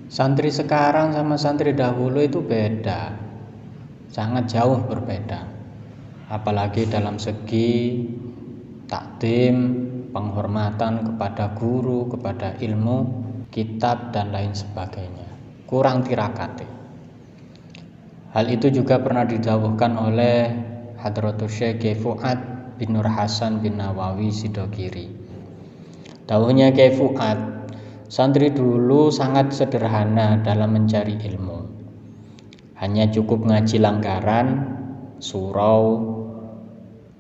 Santri sekarang sama santri dahulu itu beda, sangat jauh berbeda. Apalagi dalam segi takdim, penghormatan kepada guru, kepada ilmu, kitab dan lain sebagainya. Kurang tirakati. Hal itu juga pernah didhawuhkan oleh Hadratus Syekh Fuad bin Nur Hasan bin Nawawi Sidogiri. Dawuhnya Kiai Fuad, santri dulu sangat sederhana dalam mencari ilmu. Hanya cukup ngaji langgaran, surau,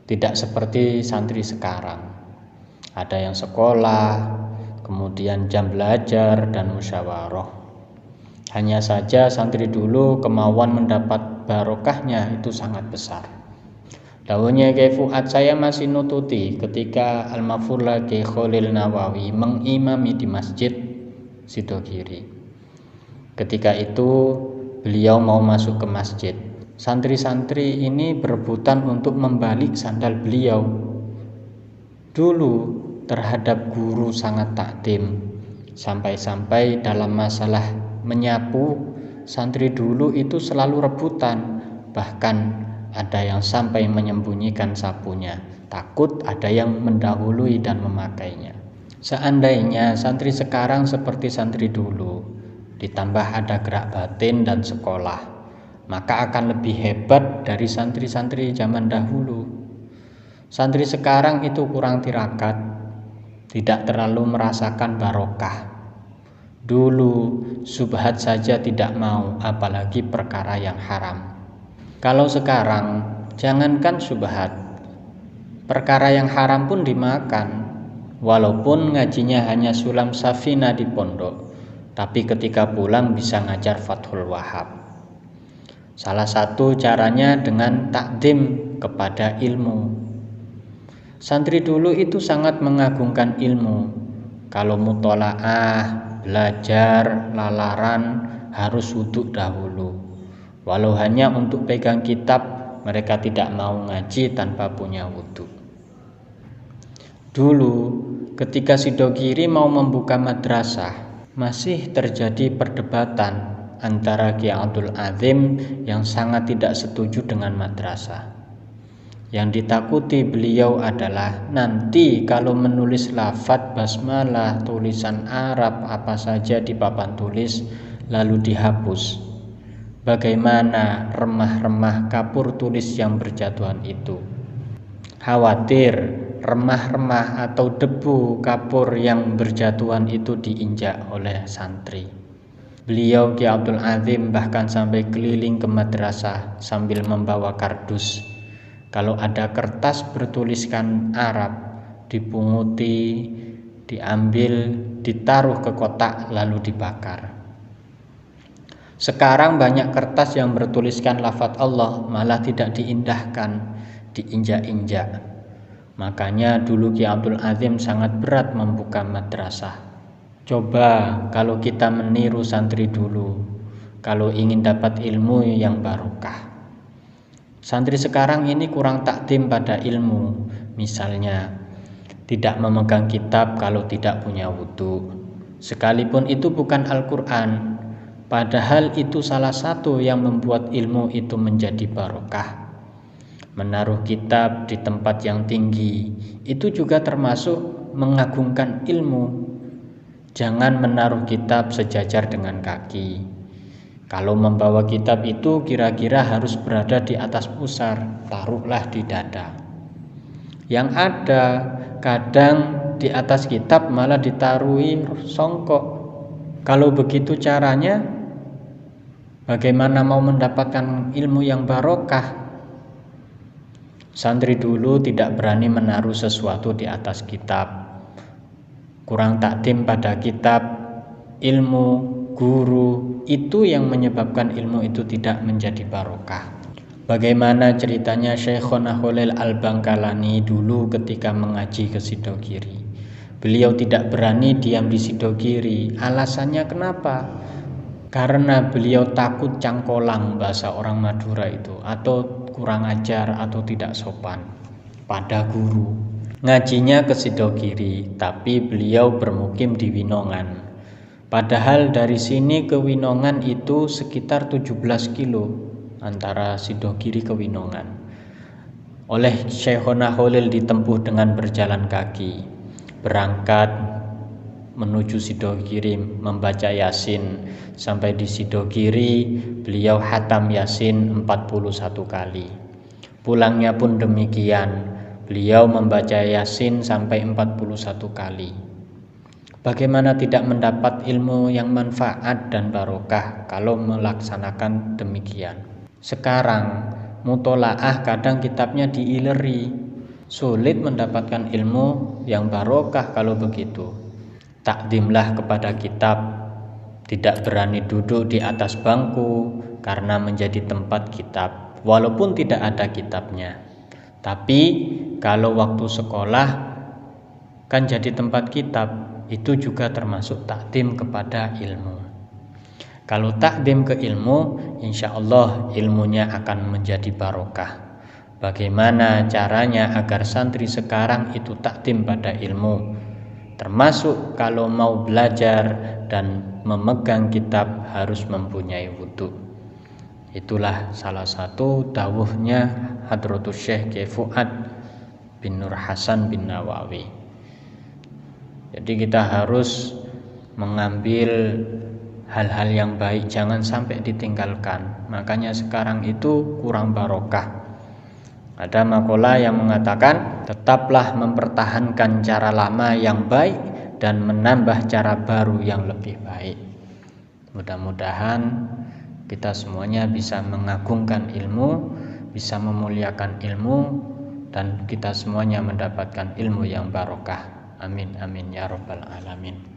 tidak seperti santri sekarang. Ada yang sekolah, kemudian jam belajar dan musyawarah. Hanya saja santri dulu kemauan mendapat barokahnya itu sangat besar. Dawuhnya Kiai Fuad, saya masih nututi ketika Al-Mafurlah Kiai Khalil Nawawi mengimami di Masjid Sidogiri. Ketika itu beliau mau masuk ke masjid. Santri-santri ini berebutan untuk membalik sandal beliau. Dulu terhadap guru sangat takdim. Sampai-sampai dalam masalah menyapu, santri dulu itu selalu rebutan. Bahkan ada yang sampai menyembunyikan sapunya, takut ada yang mendahului dan memakainya. Seandainya santri sekarang seperti santri dulu, ditambah ada gerak batin dan sekolah, maka akan lebih hebat dari santri-santri zaman dahulu. Santri sekarang itu kurang tirakat, tidak terlalu merasakan barokah. Dulu subhat saja tidak mau, apalagi perkara yang haram. Kalau sekarang, jangankan subhat, perkara yang haram pun dimakan. Walaupun ngajinya hanya sulam safina di pondok, tapi ketika pulang bisa ngajar Fathul Wahab. Salah satu caranya dengan takdim kepada ilmu. Santri dulu itu sangat mengagungkan ilmu. Kalau mutolaah, belajar, lalaran, harus wudhu dahulu. Walau hanya untuk pegang kitab, mereka tidak mau ngaji tanpa punya wudhu. Dulu ketika Sidogiri mau membuka madrasah, masih terjadi perdebatan antara Kiai Abdul Azim yang sangat tidak setuju dengan madrasah. Yang ditakuti beliau adalah nanti kalau menulis lafadz basmalah tulisan Arab apa saja di papan tulis lalu dihapus. Bagaimana remah-remah kapur tulis yang berjatuhan itu? Khawatir remah-remah atau debu kapur yang berjatuhan itu diinjak oleh santri. Beliau Kiai Abdul Azim bahkan sampai keliling ke madrasah sambil membawa kardus. Kalau ada kertas bertuliskan Arab, dipunguti, diambil, ditaruh ke kotak lalu dibakar. Sekarang banyak kertas yang bertuliskan lafadz Allah malah tidak diindahkan, diinjak-injak. Makanya dulu Kiai Abdul Azim sangat berat membuka madrasah. Coba kalau kita meniru santri dulu, kalau ingin dapat ilmu yang barokah. Santri sekarang ini kurang takdim pada ilmu. Misalnya, tidak memegang kitab kalau tidak punya wudhu. Sekalipun itu bukan Al-Quran, padahal itu salah satu yang membuat ilmu itu menjadi barokah. Menaruh kitab di tempat yang tinggi itu juga termasuk mengagungkan ilmu. Jangan menaruh kitab sejajar dengan kaki. Kalau membawa kitab itu kira-kira harus berada di atas pusar, taruhlah di dada. Yang ada kadang di atas kitab malah ditaruhi songkok. Kalau begitu caranya, bagaimana mau mendapatkan ilmu yang barokah? Santri dulu tidak berani menaruh sesuatu di atas kitab. Kurang takdim pada kitab, ilmu, guru, itu yang menyebabkan ilmu itu tidak menjadi barokah. Bagaimana ceritanya Syekhona Khalil Al-Bangkalani dulu ketika mengaji ke Sidogiri. Beliau tidak berani diam di Sidogiri. Alasannya kenapa? Karena beliau takut cangkolang, bahasa orang Madura itu, atau kurang ajar atau tidak sopan pada guru. Ngajinya ke Sidogiri, tapi beliau bermukim di Winongan. Padahal dari sini ke Winongan itu sekitar 17 kilo antara Sidogiri ke Winongan. Oleh Syekhona Khalil ditempuh dengan berjalan kaki. Berangkat menuju Sidogiri membaca Yasin. Sampai di Sidogiri beliau hatam Yasin 41 kali. Pulangnya pun demikian. Beliau membaca Yasin sampai 41 kali. Bagaimana tidak mendapat ilmu yang manfaat dan barokah kalau melaksanakan demikian? Sekarang mutolaah kadang kitabnya diileri. Sulit mendapatkan ilmu yang barokah kalau begitu. Takdimlah kepada kitab. Tidak berani duduk di atas bangku karena menjadi tempat kitab, walaupun tidak ada kitabnya. Tapi kalau waktu sekolah kan jadi tempat kitab, itu juga termasuk takdim kepada ilmu. Kalau takdim ke ilmu, insya Allah ilmunya akan menjadi barokah. Bagaimana caranya agar santri sekarang itu takdim pada ilmu? Termasuk kalau mau belajar dan memegang kitab harus mempunyai wudhu. Itulah salah satu dawuhnya Hadratus Syekh Kiai Fuad bin Nur Hasan bin Nawawi. Jadi kita harus mengambil hal-hal yang baik, jangan sampai ditinggalkan. Makanya sekarang itu kurang barokah. Ada makalah yang mengatakan tetaplah mempertahankan cara lama yang baik dan menambah cara baru yang lebih baik. Mudah-mudahan kita semuanya bisa mengagungkan ilmu, bisa memuliakan ilmu, dan kita semuanya mendapatkan ilmu yang barokah. Amin amin ya rabbal alamin.